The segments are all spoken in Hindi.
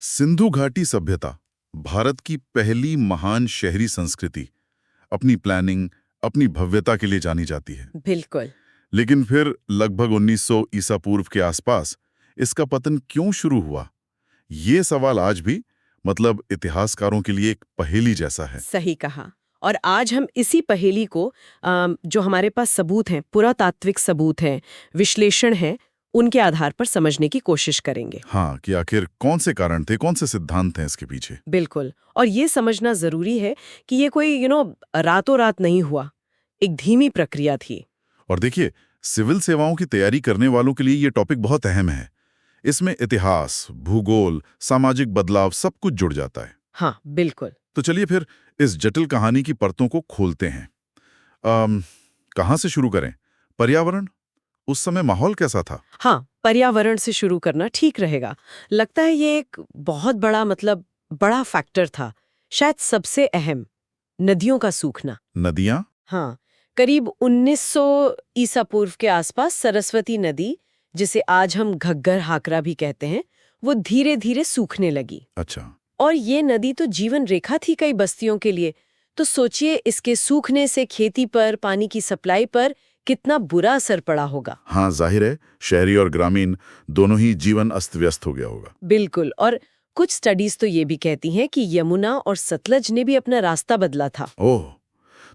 सिंधु घाटी सभ्यता भारत की पहली महान शहरी संस्कृति अपनी प्लानिंग, अपनी भव्यता के लिए जानी जाती है। बिल्कुल। लेकिन फिर लगभग 1900 ईसा पूर्व के आसपास इसका पतन क्यों शुरू हुआ? ये सवाल आज भी इतिहासकारों के लिए एक पहेली जैसा है। सही कहा। और आज हम इसी पहेली को जो हमारे पास सबूत हैं, पुरातात्विक सबूत हैं, विश्लेषण है, उनके आधार पर समझने की कोशिश करेंगे। हाँ, कि आखिर कौन से कारण थे, कौन से सिद्धांत हैं इसके पीछे। बिल्कुल। और ये समझना जरूरी है कि ये कोई रातों रात नहीं हुआ, एक धीमी प्रक्रिया थी। और देखिए, सिविल सेवाओं की तैयारी करने वालों के लिए ये टॉपिक बहुत अहम है। इसमें इतिहास, भूगोल, सामाजिक बदलाव सब कुछ जुड़ जाता है। हाँ, बिल्कुल। तो चलिए फिर इस जटिल कहानी की परतों को खोलते हैं। कहाँ से शुरू करें? पर्यावरण, उस समय माहौल कैसा था? हाँ, पर्यावरण से शुरू करना ठीक रहेगा। लगता है ये एक बहुत बड़ा बड़ा फैक्टर था, शायद सबसे अहम, नदियों का सूखना। नदियाँ? हाँ, करीब 1900 ईसा पूर्व के आसपास सरस्वती नदी, जिसे आज हम घग्गर हाकरा भी कहते हैं, वो धीरे धीरे सूखने लगी। अच्छा। और ये नदी तो जीवन रेखा थी कई बस्तियों के लिए। तो सोचिए इसके सूखने से खेती पर, पानी की सप्लाई पर कितना बुरा असर पड़ा होगा। हाँ, जाहिर है, शहरी और ग्रामीण दोनों ही जीवन अस्त व्यस्त हो गया होगा। बिल्कुल। और कुछ स्टडीज तो ये भी कहती हैं कि यमुना और सतलज ने भी अपना रास्ता बदला था। ओह,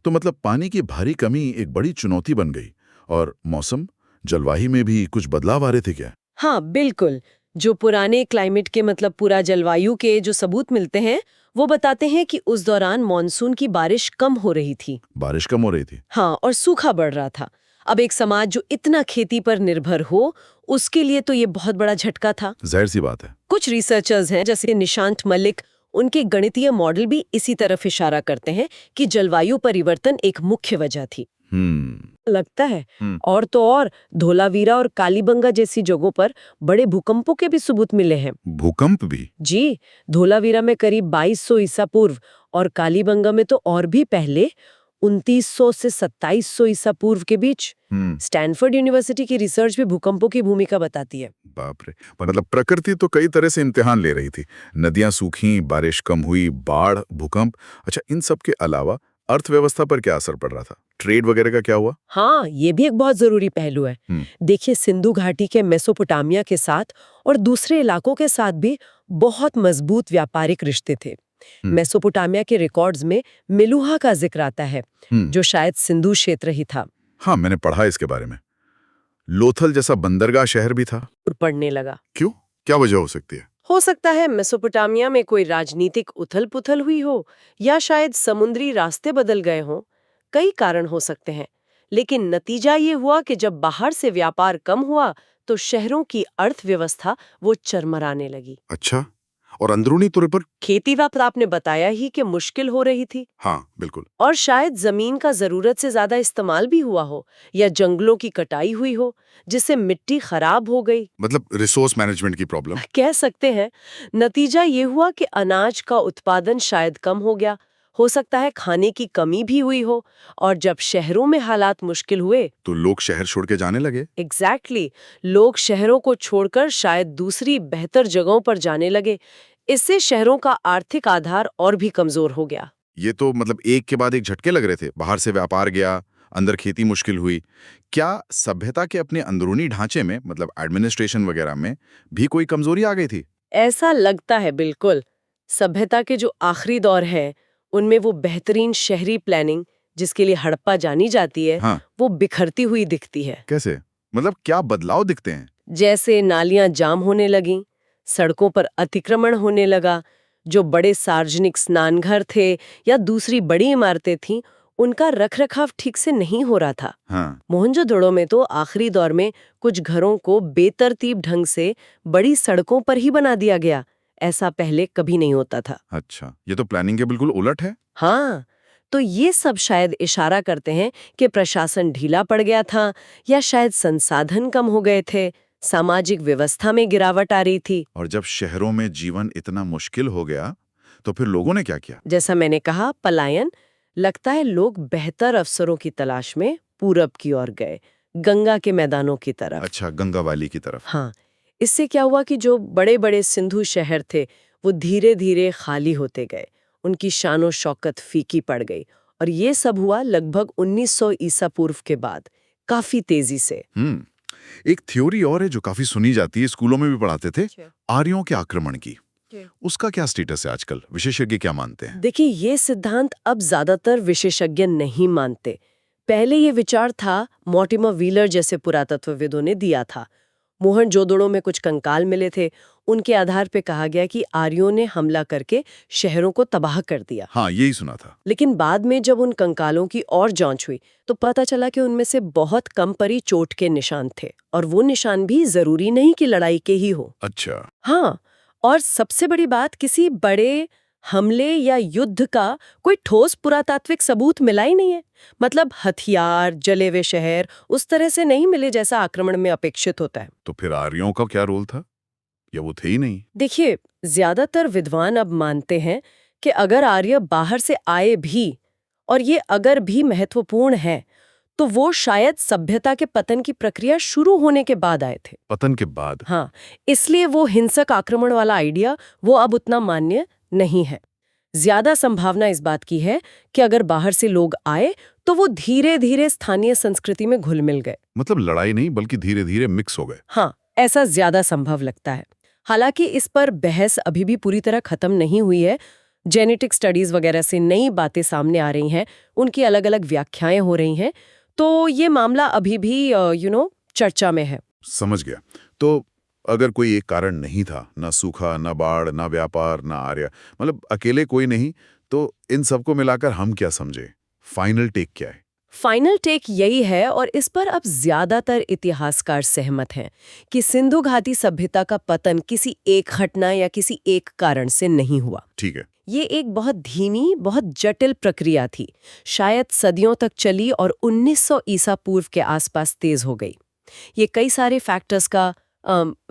तो पानी की भारी कमी एक बड़ी चुनौती बन गई। और मौसम, जलवायु में भी कुछ बदलाव आ रहे थे क्या? हाँ, बिल्कुल। जो पुराने क्लाइमेट के पूरा जलवायु के जो सबूत मिलते हैं, वो बताते हैं कि उस दौरान मॉनसून की बारिश कम हो रही थी। बारिश कम हो रही थी? हाँ, और सूखा बढ़ रहा था। अब एक समाज जो इतना खेती पर निर्भर हो, उसके लिए तो ये बहुत बड़ा झटका था। जाहिर सी बात है। कुछ रिसर्चर्स हैं जैसे निशांत मलिक, उनके गणितीय मॉडल भी इसी तरफ इशारा करते हैं कि जलवायु परिवर्तन एक मुख्य वजह थी। लगता है। और तो और धोलावीरा और कालीबंगा जैसी जगहों पर बड़े भूकंपों के भी सबूत मिले हैं। भूकंप भी? जी, धोलावीरा में करीब 2200 ईसा पूर्व और कालीबंगा में तो और भी पहले 2900 से 2700 ईसा पूर्व के बीच। स्टैनफोर्ड यूनिवर्सिटी की रिसर्च भी भूकंपों की भूमिका बताती है। बाप रे, प्रकृति तो कई तरह से इम्तिहान ले रही थी। नदियां सूखी, बारिश कम हुई, बाढ़, भूकंप। अच्छा, इन सब के अलावा अर्थव्यवस्था पर क्या असर पड़ रहा था? ट्रेड वगैरह का क्या हुआ? हाँ, ये भी एक बहुत जरूरी पहलू है। देखिए, सिंधु घाटी के मेसोपोटामिया के साथ और दूसरे इलाकों के साथ भी बहुत मजबूत व्यापारिक रिश्ते थे। मेसोपोटामिया के रिकॉर्ड्स में मिलुहा का जिक्र आता है, जो शायद सिंधु क्षेत्र ही था। हाँ, मैंने पढ़ा इसके बारे में। लोथल जैसा बंदरगाह शहर भी था। और पढ़ने लगा। क्यों? क्या वजह हो सकती है? हो सकता है मेसोपोटामिया में कोई राजनीतिक उथल-पुथल हुई हो, या शायद समुद्री रास्ते बदल गए हों। कई कारण हो सकते हैं, लेकिन नतीजा ये हुआ कि जब बाहर से व्यापार कम हुआ, तो शहरों की अर्थव्यवस्था वो चरमराने लगी। अच्छा, और अंदरूनी तौर पर? खेती वक्त आपने बताया ही कि मुश्किल हो रही थी। हाँ, बिल्कुल। और शायद जमीन का जरूरत से ज्यादा इस्तेमाल भी हुआ हो, या जंगलों की कटाई हुई हो, जिससे मिट्टी खराब हो गई। रिसोर्स मैनेजमेंट की प्रॉब्लम कह सकते हैं। नतीजा ये हुआ कि अनाज का उत्पादन शायद कम हो गया, हो सकता है खाने की कमी भी हुई हो। और जब शहरों में हालात मुश्किल हुए, तो लोग शहर छोड़ के जाने लगे। एग्जैक्टली, लोग शहरों को छोड़कर शायद दूसरी बेहतर जगहों पर जाने लगे। इससे शहरों का आर्थिक आधार और भी कमजोर हो गया। ये तो एक के बाद एक झटके लग रहे थे। बाहर से व्यापार गया, अंदर खेती मुश्किल हुई। क्या सभ्यता के अपने अंदरूनी ढांचे में, एडमिनिस्ट्रेशन वगैरह में भी कोई कमजोरी आ गई थी? ऐसा लगता है, बिल्कुल। सभ्यता के जो आखिरी दौर है, उनमें वो बेहतरीन शहरी प्लानिंग, जिसके लिए हड़प्पा जानी जाती है, हाँ। वो बिखरती हुई दिखती है। कैसे? क्या बदलाव दिखते हैं? जैसे नालियां जाम होने लगीं, सड़कों पर अतिक्रमण होने लगा, जो बड़े सार्वजनिक स्नानघर थे या दूसरी बड़ी इमारतें थीं, उनका रखरखाव ठीक से नहीं हो रहा था। हाँ। मोहनजोदड़ो में तो आखिरी दौर में कुछ घरों को बेतरतीब ढंग से बड़ी सड़कों पर ही बना दिया गया। ऐसा पहले कभी नहीं होता था। अच्छा, ये तो प्लानिंग के बिल्कुल उलट है। हाँ, तो ये सब शायद इशारा करते हैं कि प्रशासन ढीला पड़ गया था, या शायद संसाधन कम हो गए थे, सामाजिक व्यवस्था में गिरावट आ रही थी। और जब शहरों में जीवन इतना मुश्किल हो गया, तो फिर लोगों ने क्या किया? जैसा मैंने कहा, पलायन। लगता है लोग बेहतर अवसरों की तलाश में पूरब की ओर गए, गंगा के मैदानों की तरफ। अच्छा, गंगा वाली की तरफ। हाँ, इससे क्या हुआ कि जो बड़े बड़े सिंधु शहर थे, वो धीरे धीरे खाली होते गए, उनकी शानो शौकत फीकी पड़ गई। और ये सब हुआ लगभग 1900 ईसा पूर्व के बाद, काफी तेजी से। एक थ्योरी और है जो काफी सुनी जाती है, स्कूलों में भी पढ़ाते थे, आर्यों के आक्रमण की। उसका क्या स्टेटस है आजकल? विशेषज्ञ क्या मानते हैं? देखिए, ये सिद्धांत अब ज्यादातर विशेषज्ञ नहीं मानते। पहले ये विचार था, मॉर्टिमर व्हीलर जैसे पुरातत्वविदों ने दिया था। मोहनजोदड़ो में कुछ कंकाल मिले थे, उनके आधार पे कहा गया कि आर्यों ने हमला करके शहरों को तबाह कर दिया। हाँ, यही सुना था। लेकिन बाद में जब उन कंकालों की और जांच हुई तो पता चला कि उनमें से बहुत कम परी चोट के निशान थे, और वो निशान भी जरूरी नहीं कि लड़ाई के ही हो। अच्छा। हाँ, और सबसे बड़ी बात, किसी बड़े हमले या युद्ध का कोई ठोस पुरातात्विक सबूत मिला ही नहीं है। मतलब हथियार, जले हुए शहर उस तरह से नहीं मिले जैसा आक्रमण में अपेक्षित होता है। तो फिर आर्यों का क्या रोल था, या वो थे ही नहीं? देखिए, ज्यादातर विद्वान अब मानते हैं कि अगर आर्य बाहर से आए भी, और ये अगर भी महत्वपूर्ण है, तो वो शायद सभ्यता के पतन की प्रक्रिया शुरू होने के बाद आए थे। पतन के बाद? हाँ, इसलिए वो हिंसक आक्रमण वाला आइडिया वो अब उतना मान्य नहीं है। ज्यादा संभावना इस बात की है कि अगर बाहर से लोग आए तो वो धीरे धीरे स्थानीय संस्कृति में घुल मिल गए। मतलब लड़ाई नहीं, बल्कि धीरे धीरे मिक्स हो गए। हाँ, ऐसा ज्यादा संभव लगता है। हालांकि इस पर बहस अभी भी पूरी तरह खत्म नहीं हुई है। जेनेटिक स्टडीज वगैरह से नई बातें सामने आ रही हैं, उनकी अलग अलग व्याख्याएं हो रही हैं, तो ये मामला अभी भी चर्चा में है। समझ गया। तो अगर कोई एक कारण नहीं था, ना सूखा, ना बाढ़, ना व्यापार, ना आर्य, मतलब अकेले कोई नहीं, तो इन सबको मिलाकर हम क्या समझे? फाइनल टेक क्या है? फाइनल टेक यही है, और इस पर अब ज्यादातर इतिहासकार सहमत हैं, कि सिंधु घाटी सभ्यता का पतन किसी एक घटना या किसी एक कारण से नहीं हुआ। ठीक है। ये एक बहुत धीमी, बहुत जटिल प्रक्रिया थी, शायद सदियों तक चली और 1900 ईसा पूर्व के आसपास तेज हो गई। ये कई सारे फैक्टर्स का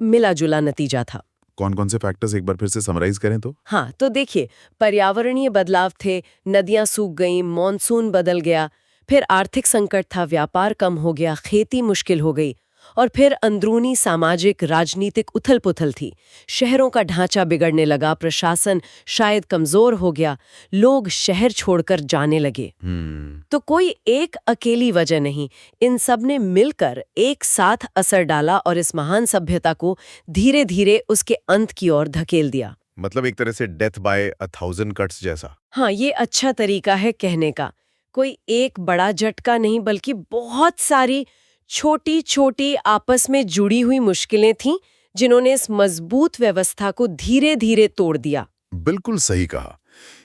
मिला जुला नतीजा था। कौन कौन से फैक्टर्स एक बार फिर से समराइज करें तो? हाँ, तो देखिए, पर्यावरणीय बदलाव थे, नदियां सूख गईं, मॉनसून बदल गया, फिर आर्थिक संकट था, व्यापार कम हो गया, खेती मुश्किल हो गई, और फिर अंदरूनी सामाजिक राजनीतिक उथल-पुथल थी। शहरों का ढांचा बिगड़ने लगा, प्रशासन शायद कमजोर हो गया, लोग शहर छोड़कर जाने लगे। तो कोई एक अकेली वजह नहीं, इन सब ने मिलकर एक साथ असर डाला और इस महान सभ्यता को धीरे धीरे उसके अंत की ओर धकेल दिया। मतलब एक तरह से डेथ बाय 1000 कट्स जैसा। हाँ, ये अच्छा तरीका है कहने का। कोई एक बड़ा झटका नहीं, बल्कि बहुत सारी छोटी छोटी आपस में जुड़ी हुई मुश्किलें थीं, जिन्होंने इस मजबूत व्यवस्था को धीरे धीरे तोड़ दिया। बिल्कुल सही कहा।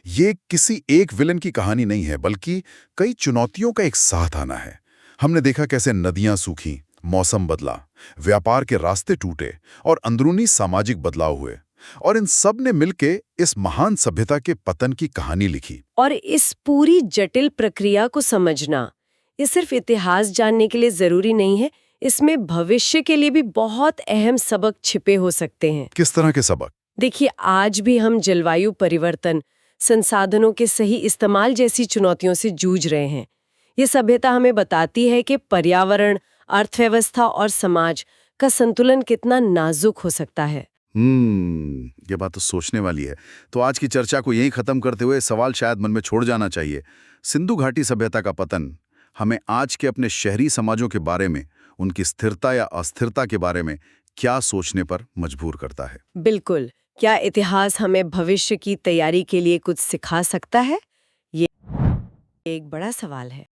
ये किसी एक विलन की कहानी नहीं है, बल्कि कई चुनौतियों का एक साथ आना है। हमने देखा कैसे नदियां सूखीं, मौसम बदला, व्यापार के रास्ते टूटे और अंदरूनी सामाजिक बदलाव हुए, और इन सब ने मिलके इस महान सभ्यता के पतन की कहानी लिखी। और इस पूरी जटिल प्रक्रिया को समझना, ये सिर्फ इतिहास जानने के लिए जरूरी नहीं है, इसमें भविष्य के लिए भी बहुत अहम सबक छिपे हो सकते हैं। किस तरह के सबक? देखिए, आज भी हम जलवायु परिवर्तन, संसाधनों के सही इस्तेमाल जैसी चुनौतियों से जूझ रहे हैं। ये सभ्यता हमें बताती है कि पर्यावरण, अर्थव्यवस्था और समाज का संतुलन कितना नाजुक हो सकता है। ये बात तो सोचने वाली है। तो आज की चर्चा को यहीं खत्म करते हुए सवाल शायद मन में छोड़ जाना चाहिए। सिंधु घाटी सभ्यता का पतन हमें आज के अपने शहरी समाजों के बारे में, उनकी स्थिरता या अस्थिरता के बारे में क्या सोचने पर मजबूर करता है? बिल्कुल। क्या इतिहास हमें भविष्य की तैयारी के लिए कुछ सिखा सकता है? ये एक बड़ा सवाल है।